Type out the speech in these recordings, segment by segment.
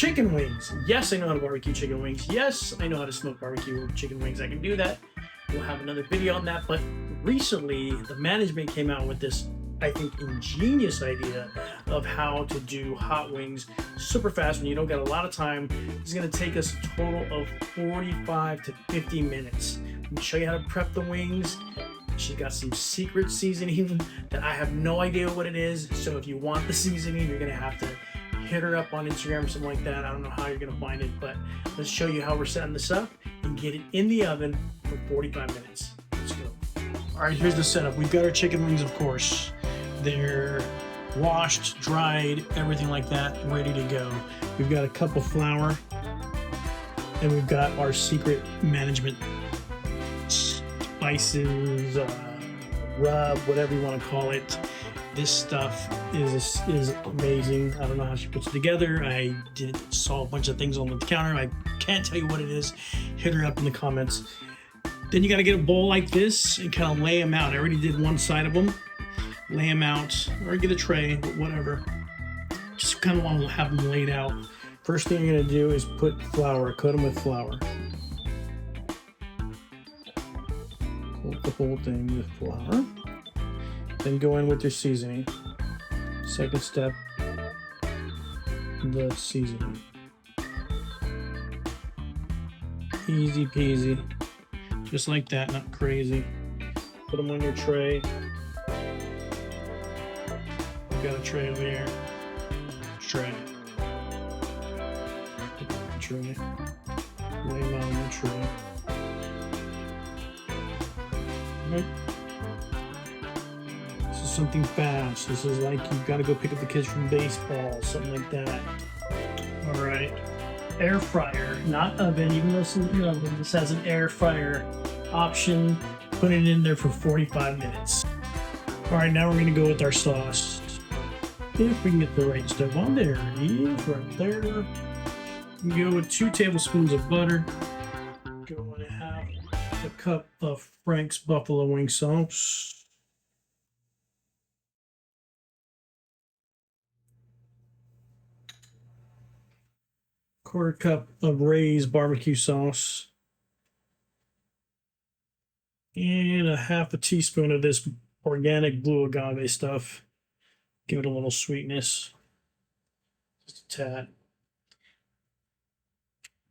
chicken wings. Yes, I know how to barbecue chicken wings. Yes, I know how to smoke barbecue chicken wings. I can do that. We'll have another video on that. But recently, the management came out with this, I think, ingenious idea of how to do hot wings super fast when you don't got a lot of time. It's going to take us a total of 45 to 50 minutes. Let me show you how to prep the wings. She got some secret seasoning that I have no idea what it is. So if you want the seasoning, you're going to have to hit her up on Instagram or something like that. I don't know how you're going to find it, but let's show you how we're setting this up and get it in the oven for 45 minutes. Let's go. All right, here's the setup. We've got our chicken wings, of course. They're washed, dried, everything like that, ready to go. We've got a cup of flour, and we've got our secret management spices, rub, whatever you want to call it. This stuff is amazing. I don't know how she puts it together. I saw a bunch of things on the counter. I can't tell you what it is. Hit her up in the comments. Then you got to get a bowl like this and kind of lay them out. I already did one side of them. Lay them out, or get a tray, whatever. Just kind of want to have them laid out. First thing you're going to do is put flour, coat them with flour. Coat the whole thing with flour. Then go in with your seasoning. Second step, the seasoning. Easy peasy. Just like that, not crazy. Put them on your tray. Got a tray over here. Tray. Tray. Lay them out on the tray. Okay. This is something fast. This is like you've got to go pick up the kids from baseball, something like that. All right. Air fryer, not oven. Even though it's an oven, this has an air fryer option. Put it in there for 45 minutes. All right, now we're going to go with our sauce. If we can get the right stuff on there, it is right there. We go with 2 tablespoons of butter. Go and have a cup of Frank's buffalo wing sauce. Quarter cup of Ray's barbecue sauce. And a half a teaspoon of this organic blue agave stuff. Give it a little sweetness. Just a tad.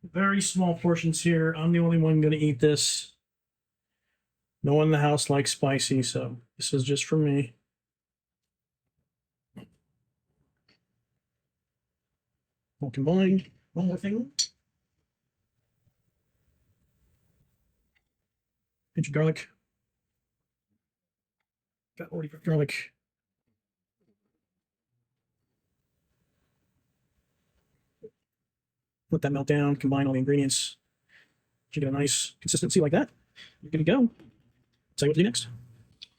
Very small portions here. I'm the only one going to eat this. No one in the house likes spicy, so this is just for me. All combined. One more thing. Pinch of garlic. Got already put garlic. Let that melt down, combine all the ingredients. You get a nice consistency like that, you're good to go. Tell you what to do next.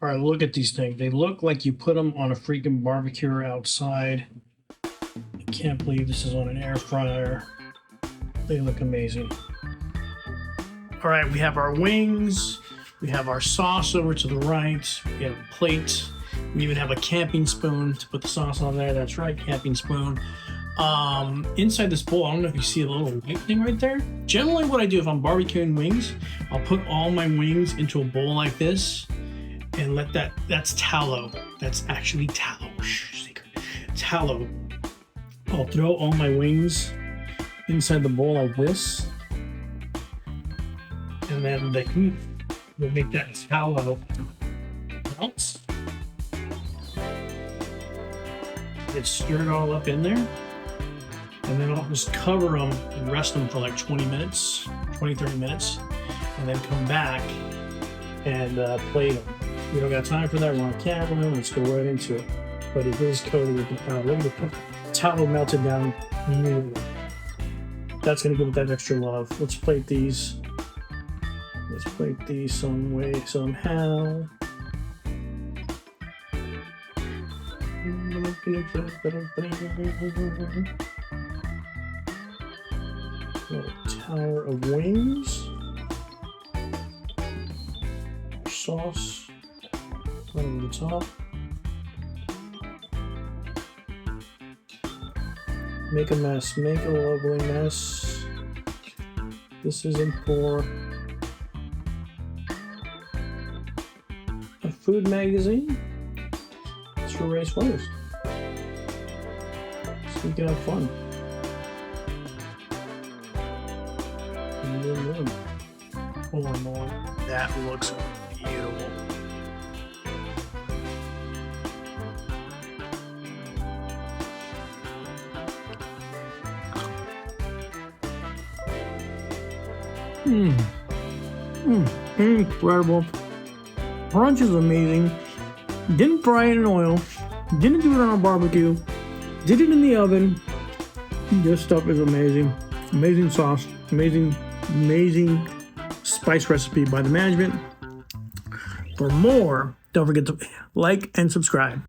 All right, look at these things. They look like you put them on a freaking barbecue outside. I can't believe this is on an air fryer. They look amazing. All right, we have our wings. We have our sauce over to the right. We have a plate. We even have a camping spoon to put the sauce on there. That's right, camping spoon. Inside this bowl, I don't know if you see a little white thing right there. Generally what I do if I'm barbecuing wings, I'll put all my wings into a bowl like this and let that's tallow. That's actually tallow. Shh, secret. Tallow. I'll throw all my wings inside the bowl like this. And then the heat will make that tallow melt. Get stirred all up in there. And then I'll just cover them and rest them for like 20 minutes, 20, 30 minutes, and then come back and plate them. We don't got time for that. We're on camera. Let's go right into it. But it is coated with the tallow. Look at the tallow melted down. That's going to give it that extra love. Let's plate these. Let's plate these some way, somehow. Little tower of wings. Sauce right over the top. Make a mess. Make a lovely mess. This isn't for a food magazine. It's for race winners. So you can have fun. Oh my lord, that looks beautiful. Incredible. Crunch is amazing. Didn't fry it in oil. Didn't do it on a barbecue. Did it in the oven. This stuff is amazing. Amazing sauce. Amazing spice recipe by the management. For more, don't forget to like and subscribe.